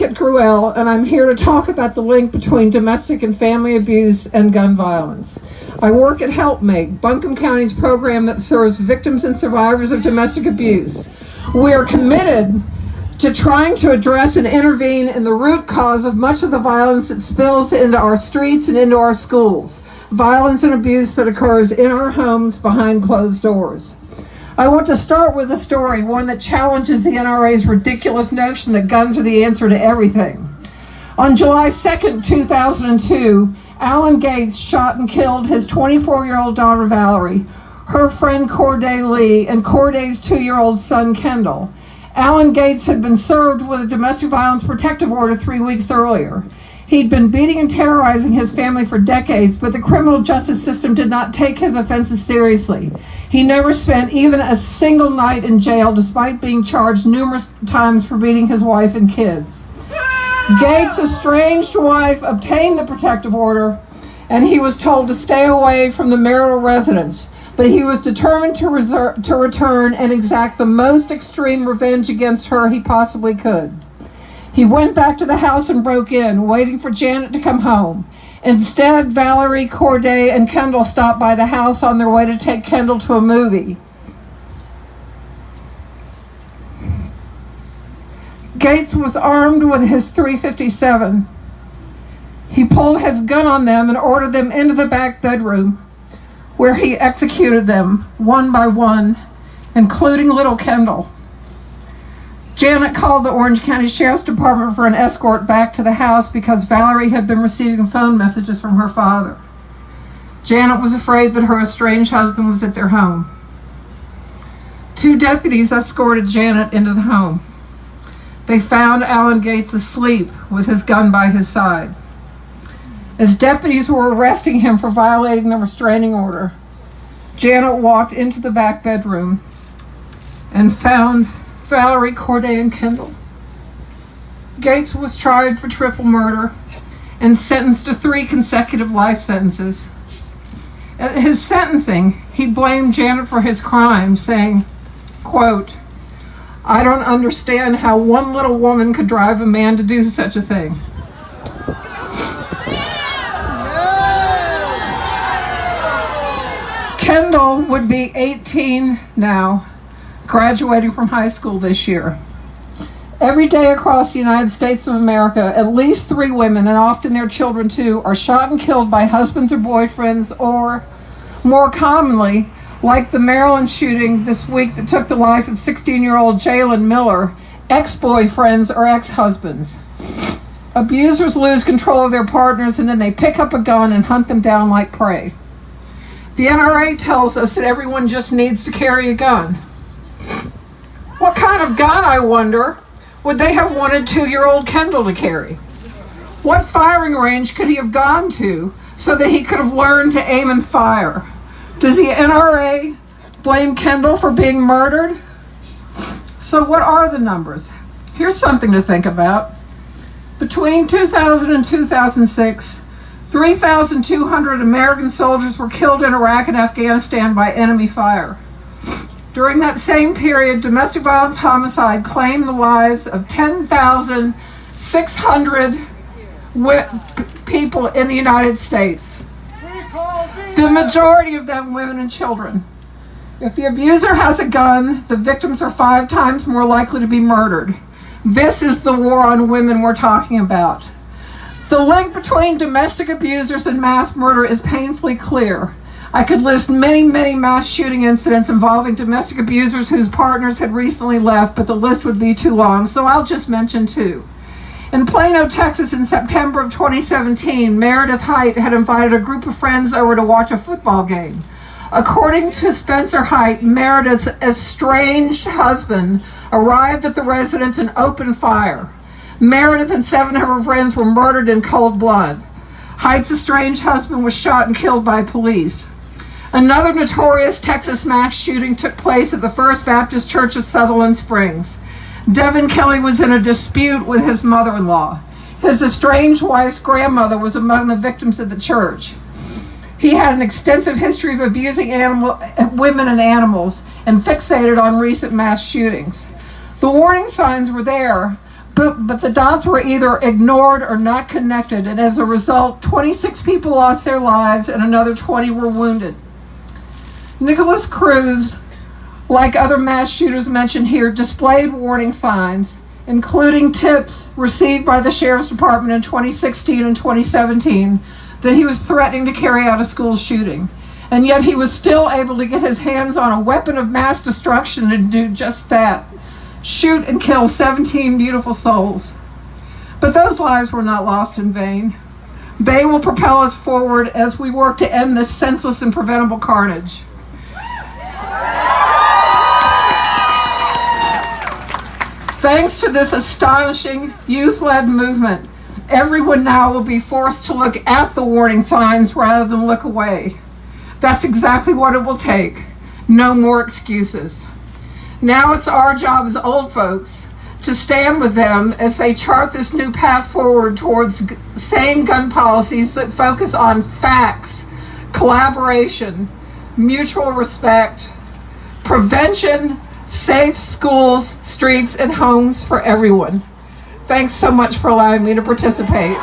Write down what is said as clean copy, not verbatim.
at Gruelle, and I'm here to talk about the link between domestic and family abuse and gun violence. I work at HelpMake, Buncombe County's program that serves victims and survivors of domestic abuse. We are committed to trying to address and intervene in the root cause of much of the violence that spills into our streets and into our schools. Violence and abuse that occurs in our homes behind closed doors. I want to start with a story, one that challenges the NRA's ridiculous notion that guns are the answer to everything. On July 2nd, 2002, Alan Gates shot and killed his 24-year-old daughter Valerie, her friend Corday Lee, and Corday's 2-year-old son Kendall. Alan Gates had been served with a domestic violence protective order 3 weeks earlier. He'd been beating and terrorizing his family for decades, but the criminal justice system did not take his offenses seriously. He never spent even a single night in jail, despite being charged numerous times for beating his wife and kids. Gates' estranged wife obtained the protective order, and he was told to stay away from the marital residence, but he was determined to return and exact the most extreme revenge against her he possibly could. He went back to the house and broke in, waiting for Janet to come home. Instead, Valerie, Corday, and Kendall stopped by the house on their way to take Kendall to a movie. Gates was armed with his .357. He pulled his gun on them and ordered them into the back bedroom, where he executed them one by one, including little Kendall. Janet called the Orange County Sheriff's Department for an escort back to the house because Valerie had been receiving phone messages from her father. Janet was afraid that her estranged husband was at their home. 2 deputies escorted Janet into the home. They found Alan Gates asleep with his gun by his side. As deputies were arresting him for violating the restraining order, Janet walked into the back bedroom and found Valerie, Corday, and Kendall. Gates was tried for triple murder and sentenced to 3 consecutive life sentences. At his sentencing, he blamed Janet for his crime, saying, quote, "I don't understand how one little woman could drive a man to do such a thing." Kendall would be 18 now, graduating from high school this year. Every day across the United States of America, at least 3 women, and often their children too, are shot and killed by husbands or boyfriends, or more commonly, like the Maryland shooting this week that took the life of 16-year-old Jalen Miller, ex-boyfriends or ex-husbands. Abusers lose control of their partners, and then they pick up a gun and hunt them down like prey. The NRA tells us that everyone just needs to carry a gun. What kind of gun, I wonder, would they have wanted 2-year-old Kendall to carry? What firing range could he have gone to so that he could have learned to aim and fire? Does the NRA blame Kendall for being murdered? So what are the numbers? Here's something to think about. Between 2000 and 2006, 3,200 American soldiers were killed in Iraq and Afghanistan by enemy fire. During that same period, domestic violence homicide claimed the lives of 10,600 people in the United States. The majority of them women and children. If the abuser has a gun, the victims are 5 times more likely to be murdered. This is the war on women we're talking about. The link between domestic abusers and mass murder is painfully clear. I could list many, many mass shooting incidents involving domestic abusers whose partners had recently left, but the list would be too long, so I'll just mention 2. In Plano, Texas, in September of 2017, Meredith Height had invited a group of friends over to watch a football game. According to Spencer Height, Meredith's estranged husband arrived at the residence and opened fire. Meredith and 7 of her friends were murdered in cold blood. Height's estranged husband was shot and killed by police. Another notorious Texas mass shooting took place at the First Baptist Church of Sutherland Springs. Devin Kelly was in a dispute with his mother-in-law. His estranged wife's grandmother was among the victims at the church. He had an extensive history of abusing women and animals and fixated on recent mass shootings. The warning signs were there, But the dots were either ignored or not connected, and as a result, 26 people lost their lives and another 20 were wounded. Nicholas Cruz, like other mass shooters mentioned here, displayed warning signs, including tips received by the Sheriff's Department in 2016 and 2017 that he was threatening to carry out a school shooting. And yet he was still able to get his hands on a weapon of mass destruction and do just that. Shoot and kill 17 beautiful souls. But those lives were not lost in vain. They will propel us forward as we work to end this senseless and preventable carnage. Thanks to this astonishing youth-led movement, everyone now will be forced to look at the warning signs rather than look away. That's exactly what it will take. No more excuses. Now it's our job as old folks to stand with them as they chart this new path forward towards sane gun policies that focus on facts, collaboration, mutual respect, prevention, safe schools, streets, and homes for everyone. Thanks so much for allowing me to participate.